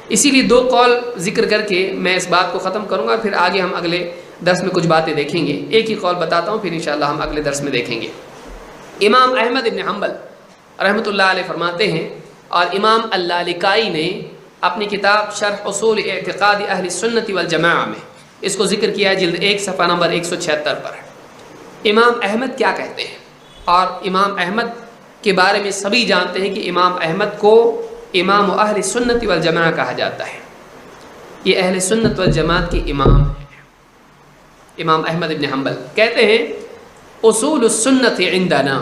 اسی لیے 2 قول ذکر کر کے میں اس بات کو ختم کروں گا، پھر آگے ہم اگلے درس میں کچھ باتیں دیکھیں گے۔ ایک ہی قول بتاتا ہوں، پھر انشاءاللہ ہم اگلے درس میں دیکھیں گے۔ امام احمد ابن حنبل رحمۃ اللہ علیہ فرماتے ہیں، اور امام اللالکائی نے اپنی کتاب شرح اصول اعتقاد اہل سنت والجماعہ میں اس کو ذکر کیا ہے، جلد 1 صفحہ نمبر 176 پر۔ امام احمد کیا کہتے ہیں؟ اور امام احمد کے بارے میں سبھی جانتے ہیں کہ امام احمد کو امام اہل سنت والجماعہ کہا جاتا ہے، یہ اہل سنت والجماعت کے امام ہیں۔ امام احمد ابن حنبل کہتے ہیں اصول السنت عندنا،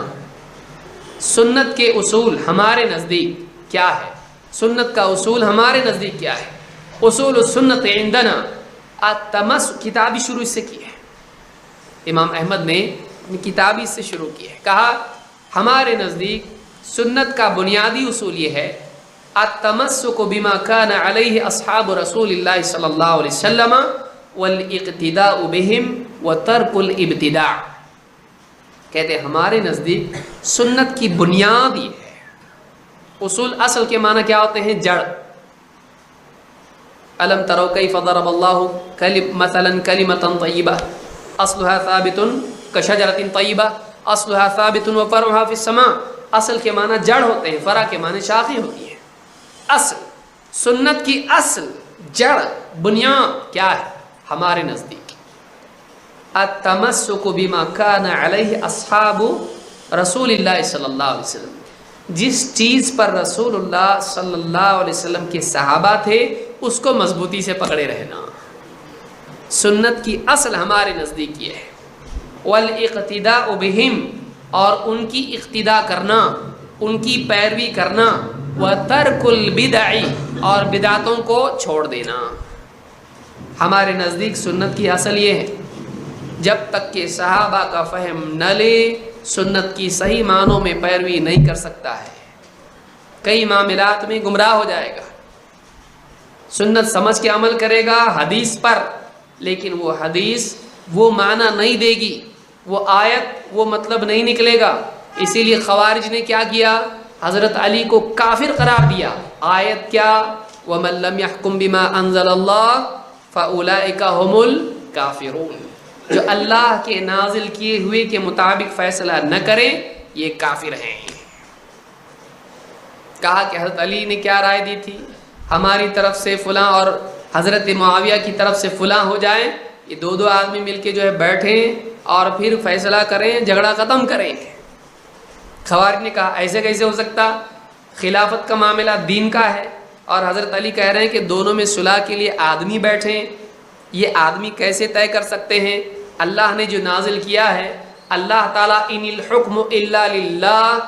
سنت کے اصول ہمارے نزدیک کیا ہے؟ سنت کا اصول ہمارے نزدیک کیا ہے؟ اصول السنت عندنا التمسک، کتابی شروع اس سے کی ہے، امام احمد نے کتابی سے شروع کی ہے، کہا ہمارے نزدیک سنت کا بنیادی اصول یہ ہے التمسک بما کان علیہ اصحاب رسول اللہ صلی اللہ علیہ وسلم والاقتداء بہم وترک الابتداع۔ کہتے ہیں ہمارے نزدیک سنت کی بنیاد یہ ہے، اصول اصل کے معنی کیا ہوتے ہیں؟ جڑ۔ الم تروا کیف ضرب اللہ مثلا کلمۃ طیبہ اصلها ثابت کشجرۃ طیبہ اصلها ثابت وفرعها فی السماء۔ اصل کے معنی جڑ ہوتے ہیں، فرع کے معنی شاخیں ہوتی ہیں۔ اصل، سنت کی اصل، جڑ، بنیاد کیا ہے ہمارے نزدیک؟ التمسک بما کان علیہ اصحاب رسول اللہ صلی اللہ علیہ وسلم، جس چیز پر رسول اللہ صلی اللہ علیہ وسلم کے صحابہ تھے اس کو مضبوطی سے پکڑے رہنا، سنت کی اصل ہمارے نزدیک یہ ہے۔ والاقتداء بہم، اور ان کی اقتداء کرنا، ان کی پیروی کرنا، وترک البدع، اور بدعتوں کو چھوڑ دینا۔ ہمارے نزدیک سنت کی اصل یہ ہے، جب تک کہ صحابہ کا فہم نہ لے سنت کی صحیح معنوں میں پیروی نہیں کر سکتا ہے، کئی معاملات میں گمراہ ہو جائے گا۔ سنت سمجھ کے عمل کرے گا حدیث پر، لیکن وہ حدیث وہ معنی نہیں دے گی، وہ آیت وہ مطلب نہیں نکلے گا۔ اسی لیے خوارج نے کیا کیا؟ حضرت علی کو کافر قرار دیا۔ آیت کیا؟ وَمَن لَّمْ يَحْكُم بِمَا أَنزَلَ اللَّهُ فَأُولَٰئِكَ هُمُ الْكَافِرُونَ، جو اللہ کے نازل کیے ہوئے کے مطابق فیصلہ نہ کریں یہ کافر ہیں۔ کہا کہ حضرت علی نے کیا رائے دی تھی؟ ہماری طرف سے فلاں اور حضرت معاویہ کی طرف سے فلاں ہو جائیں، یہ 2 آدمی مل کے جو ہے بیٹھیں اور پھر فیصلہ کریں، جھگڑا ختم کریں۔ خوارج نے کہا ایسے کیسے ہو سکتا؟ خلافت کا معاملہ دین کا ہے، اور حضرت علی کہہ رہے ہیں کہ دونوں میں صلح کے لیے آدمی بیٹھیں، یہ آدمی کیسے طے کر سکتے ہیں؟ اللہ نے جو نازل کیا ہے، اللہ تعالیٰ ان الحکم الا للہ،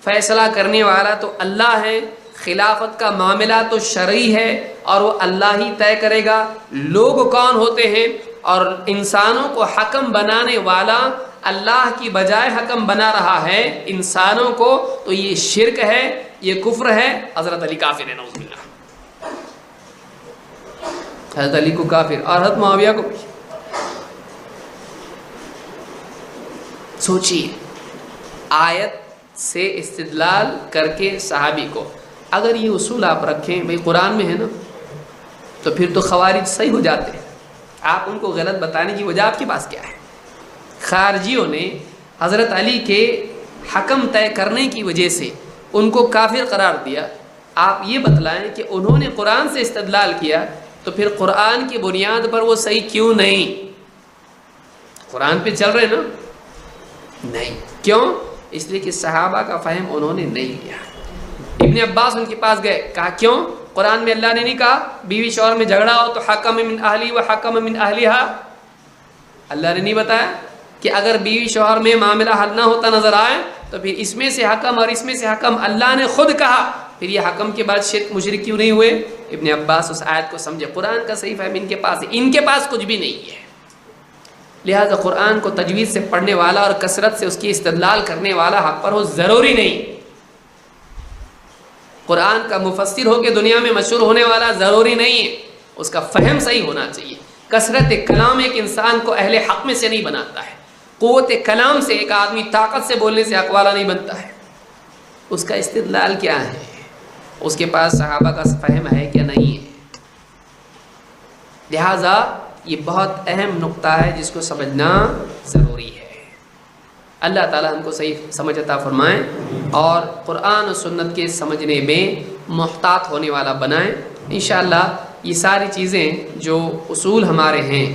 فیصلہ کرنے والا تو اللہ ہے، خلافت کا معاملہ تو شرعی ہے اور وہ اللہ ہی طے کرے گا۔ لوگ کون ہوتے ہیں؟ اور انسانوں کو حکم بنانے والا اللہ کی بجائے حکم بنا رہا ہے انسانوں کو، تو یہ شرک ہے، یہ کفر ہے۔ حضرت علی کافر ہے، نعوذ باللہ، حضرت علی کو کافر، اور حضرت معاویہ کو بھی۔ سوچیے، آیت سے استدلال کر کے صحابی کو اگر یہ اصول آپ رکھیں، بھئی قرآن میں ہے نا، تو پھر تو خوارج صحیح ہو جاتے ہیں۔ آپ ان کو غلط بتانے کی وجہ آپ کے پاس کیا ہے؟ خارجیوں نے حضرت علی کے حکم طے کرنے کی وجہ سے ان کو کافر قرار دیا۔ آپ یہ بتلائیں کہ انہوں نے قرآن سے استدلال کیا، تو پھر قرآن کی بنیاد پر وہ صحیح کیوں نہیں؟ قرآن پہ چل رہے نا؟ نہیں، کیوں؟ اس لیے کہ صحابہ کا فہم انہوں نے نہیں لیا۔ ابن عباس ان کے پاس گئے، کہا کیوں؟ قرآن میں اللہ نے نہیں کہا بیوی شوہر میں جھگڑا ہو تو حکم من اہلی و حکم من اہلیہا؟ اللہ نے نہیں بتایا کہ اگر بیوی شوہر میں معاملہ حل نہ ہوتا نظر آئے تو پھر اس میں سے حکم اور اس میں سے حکم اللہ نے خود کہا، پھر یہ حکم کے بعد شرک مشرک کیوں نہیں ہوئے؟ ابن عباس اس آیت کو سمجھے، قرآن کا صحیح فہم ان کے پاس ہے، ان کے پاس کچھ بھی نہیں ہے۔ لہذا قرآن کو تجوید سے پڑھنے والا اور کثرت سے اس کی استدلال کرنے والا حق پر ہو ضروری نہیں، قرآن کا مفسر ہو کے دنیا میں مشہور ہونے والا ضروری نہیں ہے، اس کا فہم صحیح ہونا چاہیے۔ کثرت کلام ایک انسان کو اہل حق میں سے نہیں بناتا ہے، قوت کلام سے ایک آدمی طاقت سے بولنے سے حق والا نہیں بنتا ہے۔ اس کا استدلال کیا ہے؟ اس کے پاس صحابہ کا فہم ہے کیا نہیں ہے؟ لہٰذا یہ بہت اہم نقطہ ہے جس کو سمجھنا ضروری ہے۔ اللہ تعالی ہم کو صحیح سمجھ عطا فرمائیں اور قرآن و سنت کے سمجھنے میں محتاط ہونے والا بنائیں۔ انشاءاللہ یہ ساری چیزیں جو اصول ہمارے ہیں،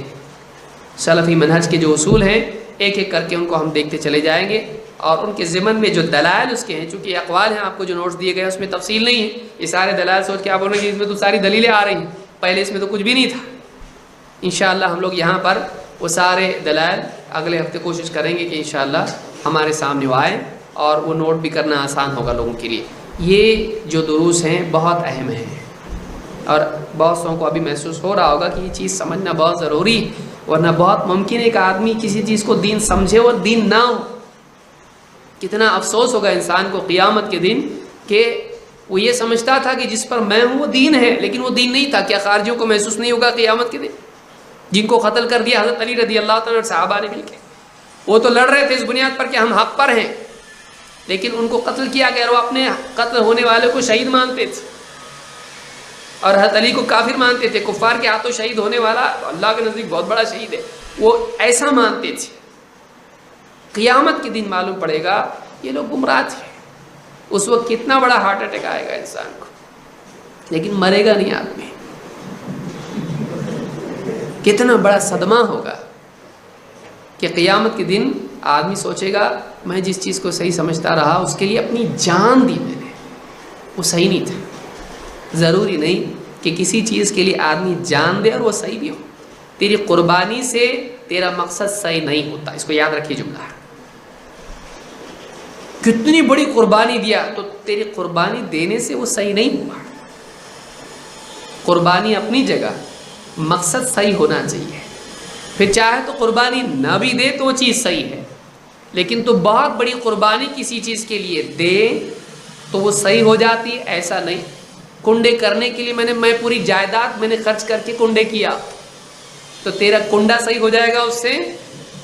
سلفی منہج کے جو اصول ہیں، ایک ایک کر کے ان کو ہم دیکھتے چلے جائیں گے، اور ان کے ضمن میں جو دلائل اس کے ہیں، چونکہ یہ اقوال ہیں، آپ کو جو نوٹس دیے گئے ہیں اس میں تفصیل نہیں ہے، یہ سارے دلائل سوچ کے آپ بولیں گے اس میں تو ساری دلیلیں آ رہی ہیں، پہلے اس میں تو کچھ بھی نہیں تھا۔ انشاءاللہ ہم لوگ یہاں پر وہ سارے دلائل اگلے ہفتے کوشش کریں گے کہ انشاءاللہ ہمارے سامنے وہ آئیں، اور وہ نوٹ بھی کرنا آسان ہوگا لوگوں کے لیے۔ یہ جو دروس ہیں بہت اہم ہیں، اور بہت سو کو ابھی محسوس ہو رہا ہوگا کہ یہ چیز سمجھنا بہت ضروری ہے، ورنہ بہت ممکن ہے کہ آدمی کسی چیز کو دین سمجھے اور دین نہ ہو۔ کتنا افسوس ہوگا انسان کو قیامت کے دن کہ وہ یہ سمجھتا تھا کہ جس پر میں ہوں وہ دین ہے، لیکن وہ دین نہیں تھا۔ کیا خارجیوں کو محسوس نہیں ہوگا قیامت کے دن، جن کو قتل کر دیا حضرت علی رضی اللہ تعالیٰ اور صحابہ نے مل کے؟ وہ تو لڑ رہے تھے اس بنیاد پر کہ ہم حق پر ہیں، لیکن ان کو قتل کیا گیا اور وہ اپنے قتل ہونے والے کو شہید مانتے تھے، اور حضرت علی کو کافر مانتے تھے۔ کفار کے ہاتھوں شہید ہونے والا اللہ کے نزدیک بہت بڑا شہید ہے، وہ ایسا مانتے تھے۔ قیامت کے دن معلوم پڑے گا یہ لوگ گمراہ تھے۔ اس وقت کتنا بڑا ہارٹ اٹیک آئے گا انسان کو، لیکن مرے گا نہیں آدمی۔ کتنا بڑا صدمہ ہوگا کہ قیامت کے دن آدمی سوچے گا میں جس چیز کو صحیح سمجھتا رہا اس کے لیے اپنی جان دی میں نے، وہ صحیح نہیں تھا۔ ضروری نہیں کہ کسی چیز کے لیے آدمی جان دے اور وہ صحیح بھی ہو، تیری قربانی سے تیرا مقصد صحیح نہیں ہوتا، اس کو یاد رکھیے جملہ ہے۔ کتنی بڑی قربانی دیا تو تیری قربانی دینے سے وہ صحیح نہیں ہوا۔ قربانی اپنی جگہ، مقصد صحیح ہونا چاہیے۔ پھر چاہے تو قربانی نہ بھی دے تو وہ چیز صحیح ہے، لیکن تو بہت بڑی قربانی کسی چیز کے لیے دے تو وہ صحیح ہو جاتی ہے، ایسا نہیں۔ کنڈے کرنے کے لیے میں پوری جائیداد میں نے خرچ کر کے کنڈے کیا تو تیرا کنڈا صحیح ہو جائے گا اس سے؟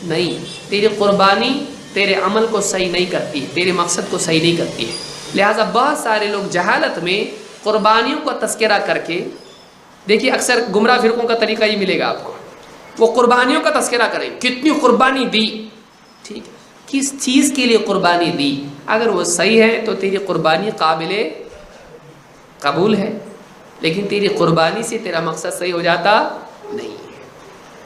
نہیں۔ تیری قربانی تیرے عمل کو صحیح نہیں کرتی ہے، تیرے مقصد کو صحیح نہیں کرتی ہے۔ لہٰذا بہت سارے لوگ جہالت میں قربانیوں کا تذکرہ کر کے، دیکھیے اکثر گمراہ فرقوں کا طریقہ یہ ملے گا آپ کو، وہ قربانیوں کا تذکرہ کریں، کتنی قربانی دی، ٹھیک ہے، کس چیز کے لیے قربانی دی؟ اگر وہ صحیح ہے تو تیری قربانی قابل قبول ہے، لیکن تیری قربانی سے تیرا مقصد صحیح ہو جاتا نہیں ہے۔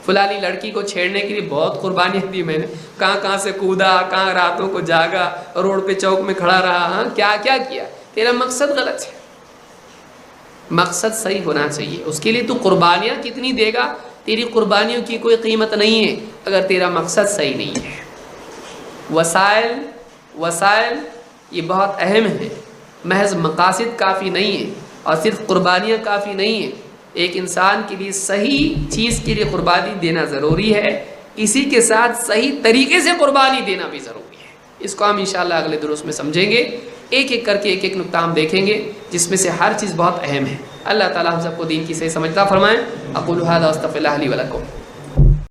فلانی لڑکی کو چھیڑنے کے لیے بہت قربانی دی میں نے، کہاں سے کودا، کہاں راتوں کو جاگا، روڈ پہ چوک میں کھڑا رہا، ہاں کیا کیا، تیرا مقصد غلط ہے۔ مقصد صحیح ہونا چاہیے، اس کے لیے تو قربانیاں کتنی دے گا، تیری قربانیوں کی کوئی قیمت نہیں ہے اگر تیرا مقصد صحیح نہیں ہے۔ وسائل یہ بہت اہم ہے، محض مقاصد کافی نہیں ہے، اور صرف قربانیاں کافی نہیں ہیں۔ ایک انسان کے لیے صحیح چیز کے لیے قربانی دینا ضروری ہے، اسی کے ساتھ صحیح طریقے سے قربانی دینا بھی ضروری ہے۔ اس کو ہم انشاءاللہ اگلے دروس میں سمجھیں گے، ایک ایک کر کے ایک ایک نقطہ ہم دیکھیں گے جس میں سے ہر چیز بہت اہم ہے۔ اللہ تعالی ہم سب کو دین کی صحیح سمجھتا فرمائیں۔ اقول ھذا واستغفر اللہ لی ولکم۔